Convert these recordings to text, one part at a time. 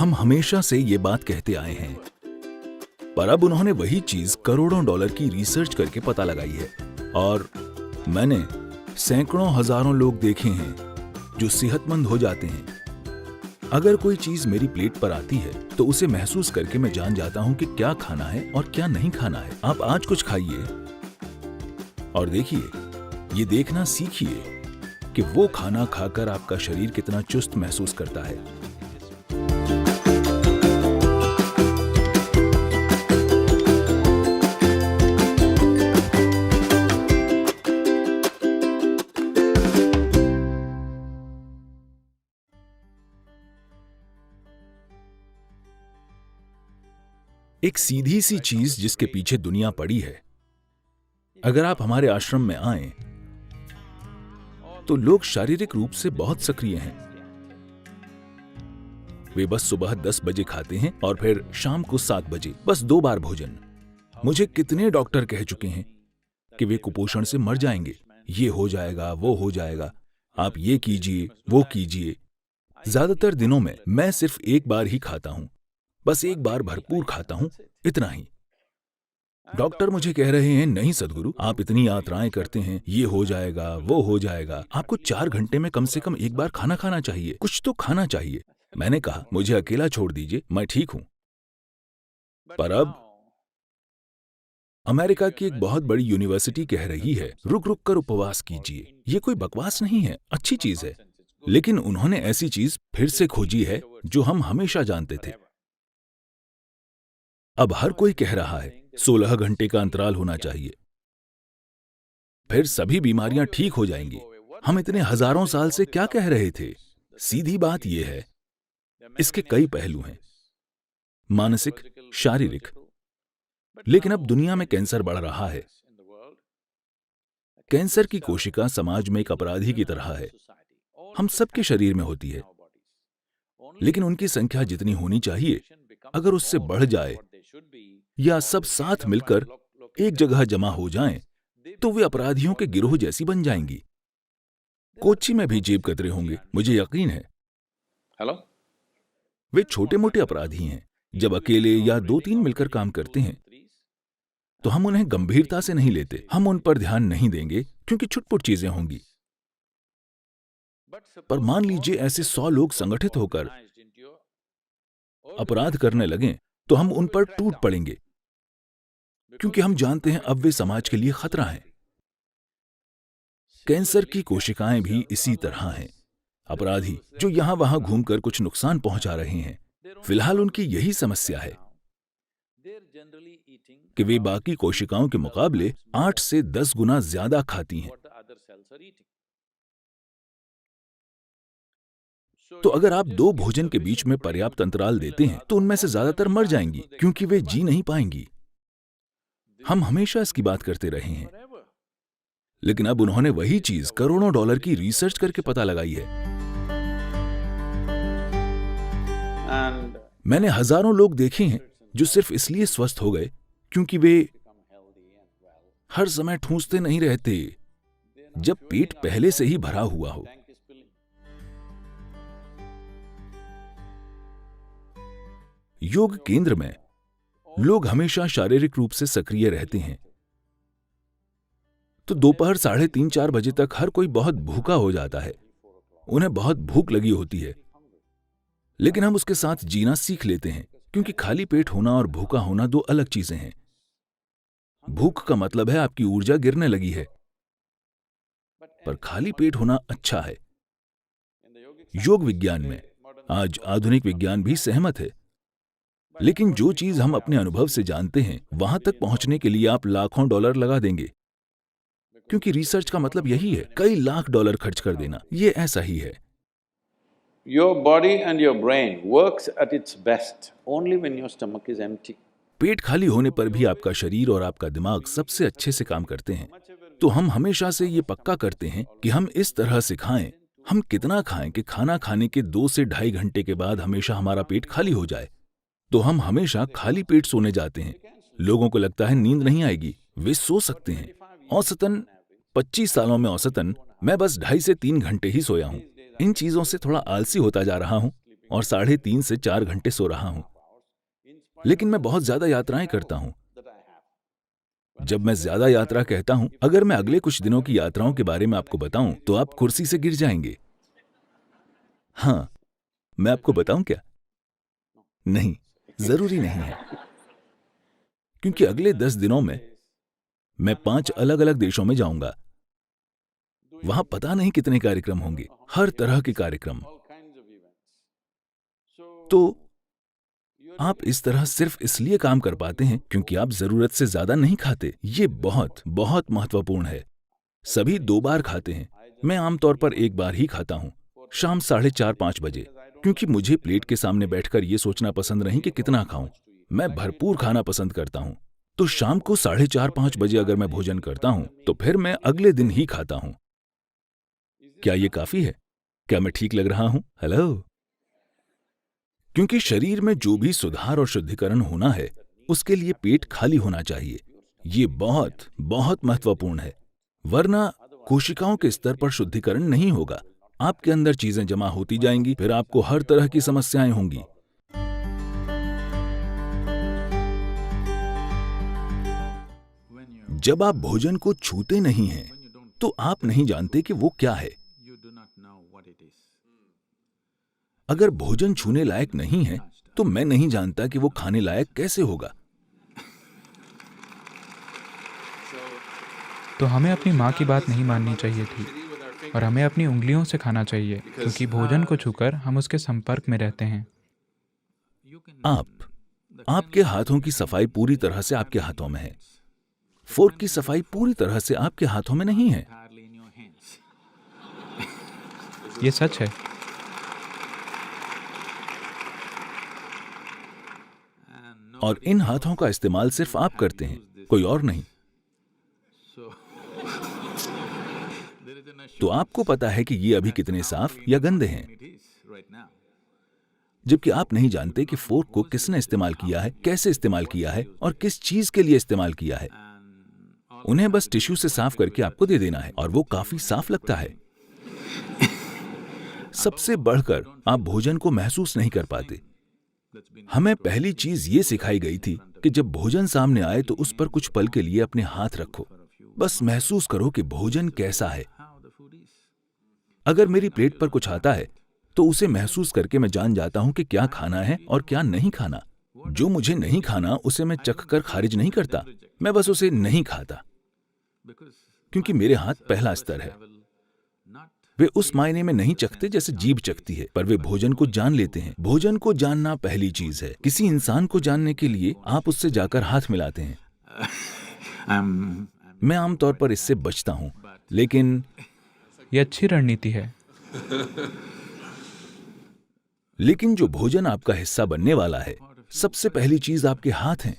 हम हमेशा से ये बात कहते आए हैं, पर अब उन्होंने वही चीज करोड़ों डॉलर की रिसर्च करके पता लगाई है। और मैंने सैकड़ों हजारों लोग देखे हैं जो सेहतमंद हो जाते हैं। अगर कोई चीज मेरी प्लेट पर आती है तो उसे महसूस करके मैं जान जाता हूं कि क्या खाना है और क्या नहीं खाना है। आप आज कुछ खाइए और देखिए, ये देखना सीखिए कि वो खाना खाकर आपका शरीर कितना चुस्त महसूस करता है। एक सीधी सी चीज जिसके पीछे दुनिया पड़ी है। अगर आप हमारे आश्रम में आएं, तो लोग शारीरिक रूप से बहुत सक्रिय हैं। वे बस सुबह 10 बजे खाते हैं और फिर शाम को 7 बजे, बस 2 बार भोजन। मुझे कितने डॉक्टर कह चुके हैं कि वे कुपोषण से मर जाएंगे, ये हो जाएगा, वो हो जाएगा, आप ये कीजिए, वो कीजिए। ज्यादातर दिनों में मैं सिर्फ एक बार ही खाता हूं, बस एक बार भरपूर खाता हूं, इतना ही। डॉक्टर मुझे कह रहे हैं, नहीं सदगुरु, आप इतनी यात्राएं करते हैं, ये हो जाएगा, वो हो जाएगा, आपको 4 घंटे में कम से कम एक बार खाना खाना चाहिए, कुछ तो खाना चाहिए। मैंने कहा, मुझे अकेला छोड़ दीजिए, मैं ठीक हूं। पर अब अमेरिका की एक बहुत बड़ी यूनिवर्सिटी कह रही है, रुक रुक कर उपवास कीजिए। ये कोई बकवास नहीं है, अच्छी चीज है। लेकिन उन्होंने ऐसी चीज फिर से खोजी है जो हम हमेशा जानते थे। अब हर कोई कह रहा है 16 घंटे का अंतराल होना चाहिए, फिर सभी बीमारियां ठीक हो जाएंगी। हम इतने हजारों साल से क्या कह रहे थे? सीधी बात यह है, इसके कई पहलू हैं, मानसिक, शारीरिक। लेकिन अब दुनिया में कैंसर बढ़ रहा है। कैंसर की कोशिका समाज में एक अपराधी की तरह है। हम सबके शरीर में होती है, लेकिन उनकी संख्या जितनी होनी चाहिए, अगर उससे बढ़ जाए या सब साथ मिलकर एक जगह जमा हो जाएं, तो वे अपराधियों के गिरोह जैसी बन जाएंगी। कोच्चि में भी जेब कतरे होंगे, मुझे यकीन है। हेलो, वे छोटे मोटे अपराधी हैं। जब अकेले या 2-3 मिलकर काम करते हैं, तो हम उन्हें गंभीरता से नहीं लेते। हम उन पर ध्यान नहीं देंगे क्योंकि छुटपुट चीजें होंगी। पर मान लीजिए ऐसे 100 लोग संगठित होकर अपराध करने लगें, तो हम उन पर टूट पड़ेंगे, क्योंकि हम जानते हैं अब वे समाज के लिए खतरा हैं। कैंसर की कोशिकाएं भी इसी तरह हैं, अपराधी जो यहां वहां घूमकर कुछ नुकसान पहुंचा रहे हैं। फिलहाल उनकी यही समस्या है कि वे बाकी कोशिकाओं के मुकाबले 8 से 10 गुना ज्यादा खाती हैं। तो अगर आप 2 भोजन के बीच में पर्याप्त अंतराल देते हैं, तो उनमें से ज्यादातर मर जाएंगी, क्योंकि वे जी नहीं पाएंगी। हम हमेशा इसकी बात करते रहे हैं, लेकिन अब उन्होंने वही चीज करोड़ों डॉलर की रिसर्च करके पता लगाई है। मैंने हजारों लोग देखे हैं जो सिर्फ इसलिए स्वस्थ हो गए क्योंकि वे हर समय ठूंसते नहीं रहते, जब पेट पहले से ही भरा हुआ हो। योग केंद्र में लोग हमेशा शारीरिक रूप से सक्रिय रहते हैं, तो दोपहर 3:30-4 बजे तक हर कोई बहुत भूखा हो जाता है। उन्हें बहुत भूख लगी होती है, लेकिन हम उसके साथ जीना सीख लेते हैं, क्योंकि खाली पेट होना और भूखा होना 2 अलग चीजें हैं। भूख का मतलब है आपकी ऊर्जा गिरने लगी है, पर खाली पेट होना अच्छा है। योग विज्ञान में आज आधुनिक विज्ञान भी सहमत है, लेकिन जो चीज हम अपने अनुभव से जानते हैं, वहां तक पहुंचने के लिए आप लाखों डॉलर लगा देंगे, क्योंकि रिसर्च का मतलब यही है, कई लाख डॉलर खर्च कर देना। ये ऐसा ही है। your body and your brain works at its best only when your stomach is empty. पेट खाली होने पर भी आपका शरीर और आपका दिमाग सबसे अच्छे से काम करते हैं। तो हम हमेशा से ये पक्का करते हैं कि हम इस तरह से खाएं, हम कितना खाएं कि खाना खाने के 2 से 2.5 घंटे के बाद हमेशा हमारा पेट खाली हो जाए। तो हम हमेशा खाली पेट सोने जाते हैं। लोगों को लगता है नींद नहीं आएगी, वे सो सकते हैं। औसतन 25 सालों में औसतन मैं बस 2.5 से 3 घंटे ही सोया हूं। इन चीजों से थोड़ा आलसी होता जा रहा हूं, और 3.5 से 4 घंटे सो रहा हूं। लेकिन मैं बहुत ज्यादा यात्राएं करता हूं। जब मैं ज्यादा यात्रा कहता हूं, अगर मैं अगले कुछ दिनों की यात्राओं के बारे में आपको बताऊं तो आप कुर्सी से गिर जाएंगे। हाँ, मैं आपको बताऊं क्या? नहीं, जरूरी नहीं है, क्योंकि अगले 10 दिनों में मैं 5 अलग अलग देशों में जाऊंगा। वहां पता नहीं कितने कार्यक्रम होंगे, हर तरह के कार्यक्रम। तो आप इस तरह सिर्फ इसलिए काम कर पाते हैं क्योंकि आप जरूरत से ज्यादा नहीं खाते। ये बहुत बहुत महत्वपूर्ण है। सभी 2 बार खाते हैं। मैं आमतौर पर 1 बार ही खाता हूं, शाम 4:30-5 बजे, क्योंकि मुझे प्लेट के सामने बैठकर ये सोचना पसंद नहीं कि कितना खाऊं। मैं भरपूर खाना पसंद करता हूं। तो शाम को 4:30-5 बजे अगर मैं भोजन करता हूं तो फिर मैं अगले दिन ही खाता हूं। क्या ये काफी है? क्या मैं ठीक लग रहा हूं? हेलो? क्योंकि शरीर में जो भी सुधार और शुद्धिकरण होना है, उसके लिए पेट खाली होना चाहिए। ये बहुत बहुत महत्वपूर्ण है, वरना कोशिकाओं के स्तर पर शुद्धिकरण नहीं होगा। आपके अंदर चीजें जमा होती जाएंगी, फिर आपको हर तरह की समस्याएं होंगी। जब आप भोजन को छूते नहीं हैं, तो आप नहीं जानते कि वो क्या है। अगर भोजन छूने लायक नहीं है, तो मैं नहीं जानता कि वो खाने लायक कैसे होगा। तो हमें अपनी माँ की बात नहीं माननी चाहिए थी और हमें अपनी उंगलियों से खाना चाहिए, क्योंकि भोजन को छूकर हम उसके संपर्क में रहते हैं। आपके हाथों की सफाई पूरी तरह से आपके हाथों में है। फोर्क की सफाई पूरी तरह से आपके हाथों में नहीं है। ये सच है। और इन हाथों का इस्तेमाल सिर्फ आप करते हैं, कोई और नहीं। तो आपको पता है कि ये अभी कितने साफ या गंदे हैं, जबकि आप नहीं जानते कि फोर्क को किसने इस्तेमाल किया है, कैसे इस्तेमाल किया है और किस चीज के लिए इस्तेमाल किया है। उन्हें बस टिश्यू से साफ करके आपको दे देना है और वो काफी साफ लगता है। सबसे बढ़कर आप भोजन को महसूस नहीं कर पाते। हमें पहली चीज ये सिखाई गई थी कि जब भोजन सामने आए तो उस पर कुछ पल के लिए अपने हाथ रखो, बस महसूस करो कि भोजन कैसा है। अगर मेरी प्लेट पर कुछ आता है तो उसे महसूस करके मैं जान जाता हूं कि क्या खाना है और क्या नहीं खाना। जो मुझे नहीं खाना उसे मैं चखकर खारिज नहीं करता, मैं बस उसे नहीं खाता, क्योंकि मेरे हाथ पहला स्तर है। वे उस मायने में नहीं चखते जैसे जीभ चखती है, पर वे भोजन को जान लेते हैं। भोजन को जानना पहली चीज है। किसी इंसान को जानने के लिए आप उससे जाकर हाथ मिलाते हैं। मैं आमतौर पर इससे बचता हूं, लेकिन ये अच्छी रणनीति है। लेकिन जो भोजन आपका हिस्सा बनने वाला है, सबसे पहली चीज आपके हाथ हैं।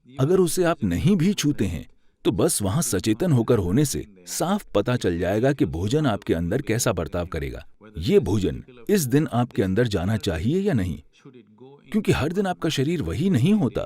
अगर उसे आप नहीं भी छूते हैं तो बस वहां सचेतन होकर होने से साफ पता चल जाएगा कि भोजन आपके अंदर कैसा बर्ताव करेगा। ये भोजन इस दिन आपके अंदर जाना चाहिए या नहीं, क्योंकि हर दिन आपका शरीर वही नहीं होता।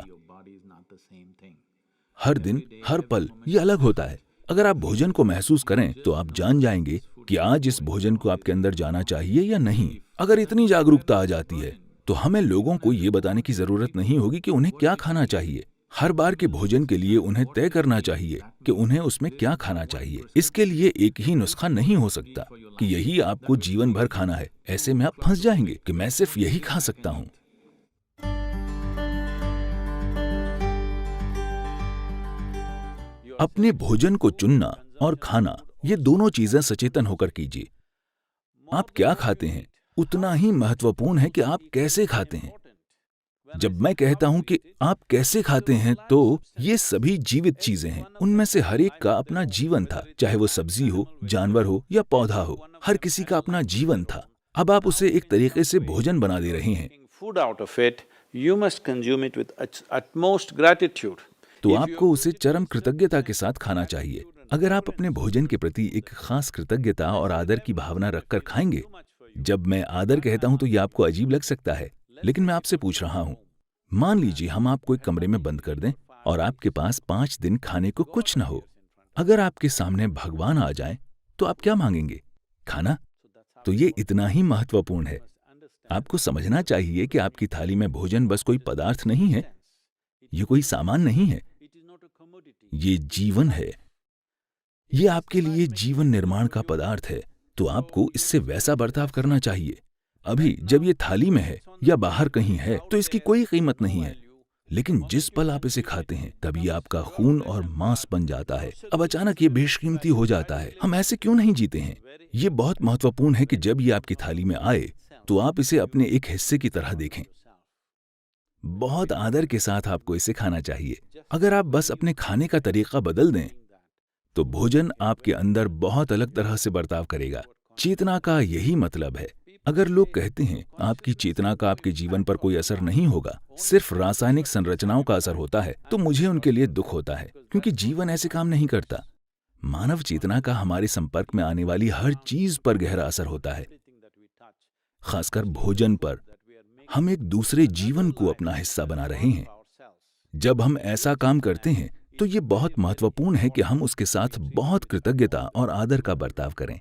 हर दिन, हर पल ये अलग होता है। अगर आप भोजन को महसूस करें तो आप जान जाएंगे कि आज इस भोजन को आपके अंदर जाना चाहिए या नहीं। अगर इतनी जागरूकता आ जाती है तो हमें लोगों को ये बताने की जरूरत नहीं होगी कि उन्हें क्या खाना चाहिए। हर बार के भोजन के लिए उन्हें तय करना चाहिए कि उन्हें उसमें क्या खाना चाहिए। इसके लिए एक ही नुस्खा नहीं हो सकता कि यही आपको जीवन भर खाना है। ऐसे में आप फंस जाएंगे कि मैं सिर्फ यही खा सकता हूं। अपने भोजन को चुनना और खाना, ये दोनों चीजें सचेतन होकर कीजिए। आप क्या खाते हैं उतना ही महत्वपूर्ण है कि आप कैसे खाते हैं। जब मैं कहता हूं कि आप कैसे खाते हैं, तो ये सभी जीवित चीजें हैं। उनमें से हर एक का अपना जीवन था, चाहे वो सब्जी हो, जानवर हो या पौधा हो। हर किसी का अपना जीवन था। अब आप उसे एक तरीके से भोजन बना दे रहे हैं। तो आपको उसे चरम कृतज्ञता के साथ खाना चाहिए। अगर आप अपने भोजन के प्रति एक खास कृतज्ञता और आदर की भावना रखकर खाएंगे। जब मैं आदर कहता हूं तो यह आपको अजीब लग सकता है, लेकिन मैं आपसे पूछ रहा हूं, मान लीजिए हम आपको एक कमरे में बंद कर दें और आपके पास 5 दिन खाने को कुछ न हो। अगर आपके सामने भगवान आ जाए तो आप क्या मांगेंगे? खाना। तो ये इतना ही महत्वपूर्ण है। आपको समझना चाहिए कि आपकी थाली में भोजन बस कोई पदार्थ नहीं है, ये कोई सामान नहीं है, ये जीवन है। ये आपके लिए जीवन निर्माण का पदार्थ है, तो आपको इससे वैसा बर्ताव करना चाहिए। अभी जब ये थाली में है या बाहर कहीं है तो इसकी कोई कीमत नहीं है, लेकिन जिस पल आप इसे खाते हैं तभी आपका खून और मांस बन जाता है। अब अचानक ये बेशकीमती हो जाता है। हम ऐसे क्यों नहीं जीते हैं? ये बहुत महत्वपूर्ण है कि जब ये आपकी थाली में आए तो आप इसे अपने एक हिस्से की तरह देखें। बहुत आदर के साथ आपको इसे खाना चाहिए। अगर आप बस अपने खाने का तरीका बदल दें तो भोजन आपके अंदर बहुत अलग तरह से बर्ताव करेगा। चेतना का यही मतलब है। अगर लोग कहते हैं आपकी चेतना का आपके जीवन पर कोई असर नहीं होगा, सिर्फ रासायनिक संरचनाओं का असर होता है, तो मुझे उनके लिए दुख होता है, क्योंकि जीवन ऐसे काम नहीं करता। मानव चेतना का हमारे संपर्क में आने वाली हर चीज पर गहरा असर होता है, खासकर भोजन पर। हम एक दूसरे जीवन को अपना हिस्सा बना रहे हैं। जब हम ऐसा काम करते हैं तो ये बहुत महत्वपूर्ण है कि हम उसके साथ बहुत कृतज्ञता और आदर का बर्ताव करें।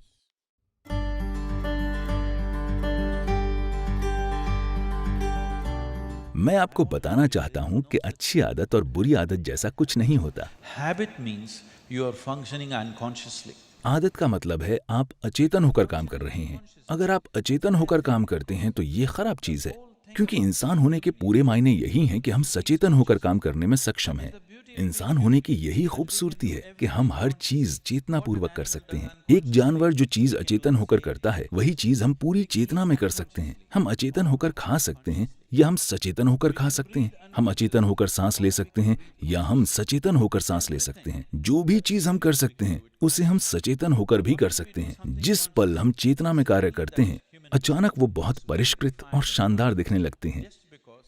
मैं आपको बताना चाहता हूं कि अच्छी आदत और बुरी आदत जैसा कुछ नहीं होता। Habit means you are functioning unconsciously. आदत का मतलब है आप अचेतन होकर काम कर रहे हैं। अगर आप अचेतन होकर काम करते हैं तो ये खराब चीज है, क्योंकि इंसान होने के पूरे मायने यही हैं कि हम सचेतन होकर काम करने में सक्षम हैं। इंसान होने की यही खूबसूरती है कि हम हर चीज चेतनापूर्वक कर सकते हैं। एक जानवर जो चीज अचेतन होकर करता है वही चीज हम पूरी चेतना में कर सकते हैं। हम अचेतन होकर खा सकते हैं या हम सचेतन होकर खा सकते हैं। हम अचेतन होकर सांस ले सकते हैं या हम सचेतन होकर सांस ले सकते हैं। जो भी चीज हम कर सकते हैं उसे हम सचेतन होकर भी कर सकते हैं। जिस पल हम चेतना में कार्य करते हैं अचानक वो बहुत परिष्कृत और शानदार दिखने लगते हैं।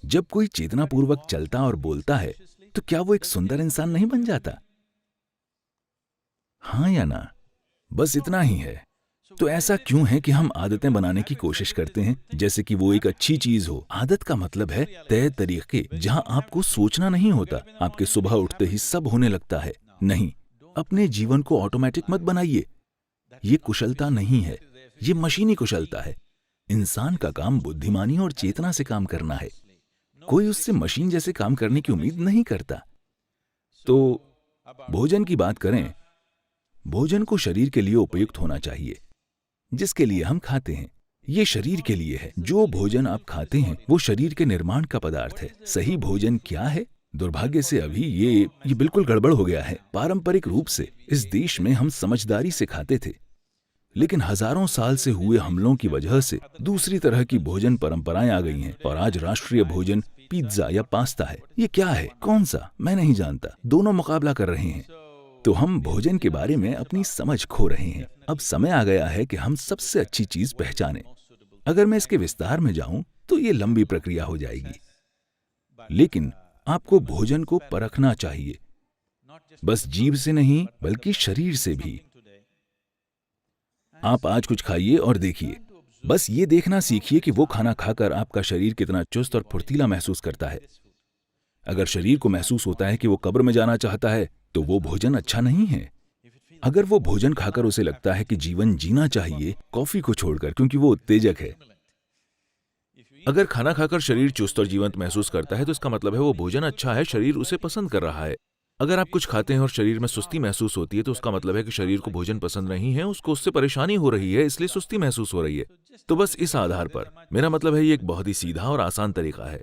जब कोई चेतनापूर्वक चलता और बोलता है तो क्या वो एक सुंदर इंसान नहीं बन जाता? हाँ या ना? बस इतना ही है। तो ऐसा क्यों है कि हम आदतें बनाने की कोशिश करते हैं जैसे कि वो एक अच्छी चीज हो? आदत का मतलब है तय तरीके जहां आपको सोचना नहीं होता। आपके सुबह उठते ही सब होने लगता है। नहीं, अपने जीवन को ऑटोमेटिक मत बनाइए। ये कुशलता नहीं है, ये मशीनी कुशलता है। इंसान का काम बुद्धिमानी और चेतना से काम करना है। कोई उससे मशीन जैसे काम करने की उम्मीद नहीं करता। तो भोजन की बात करें, भोजन को शरीर के लिए उपयुक्त होना चाहिए जिसके लिए हम खाते हैं। ये शरीर के लिए है। जो भोजन आप खाते हैं वो शरीर के निर्माण का पदार्थ है। सही भोजन क्या है? दुर्भाग्य से अभी ये बिल्कुल गड़बड़ हो गया है। पारंपरिक रूप से इस देश में हम समझदारी से खाते थे, लेकिन हजारों साल से हुए हमलों की वजह से दूसरी तरह की भोजन परंपराएं आ गई हैं और आज राष्ट्रीय भोजन पिज्जा या पास्ता है। ये क्या है? कौन सा? मैं नहीं जानता। दोनों मुकाबला कर रहे हैं। तो हम भोजन के बारे में अपनी समझ खो रहे हैं। अब समय आ गया है कि हम सबसे अच्छी चीज पहचानें। अगर मैं इसके विस्तार में जाऊं तो ये लंबी प्रक्रिया हो जाएगी, लेकिन आपको भोजन को परखना चाहिए, बस जीभ से नहीं बल्कि शरीर से भी। आप आज कुछ खाइए और देखिए। बस ये देखना सीखिए कि वो खाना खाकर आपका शरीर कितना चुस्त और फुर्तीला महसूस करता है। अगर शरीर को महसूस होता है कि वो कब्र में जाना चाहता है तो वो भोजन अच्छा नहीं है। अगर वो भोजन खाकर उसे लगता है कि जीवन जीना चाहिए, कॉफी को छोड़कर, क्योंकि वो उत्तेजक है। अगर खाना खाकर शरीर चुस्त और जीवंत महसूस करता है तो इसका मतलब है वो भोजन अच्छा है, शरीर उसे पसंद कर रहा है। अगर आप कुछ खाते हैं और शरीर में सुस्ती महसूस होती है तो उसका मतलब है कि शरीर को भोजन पसंद नहीं है, उसको उससे परेशानी हो रही है, इसलिए सुस्ती महसूस हो रही है। तो बस इस आधार पर मेरा मतलब है ये एक बहुत ही सीधा और आसान तरीका है।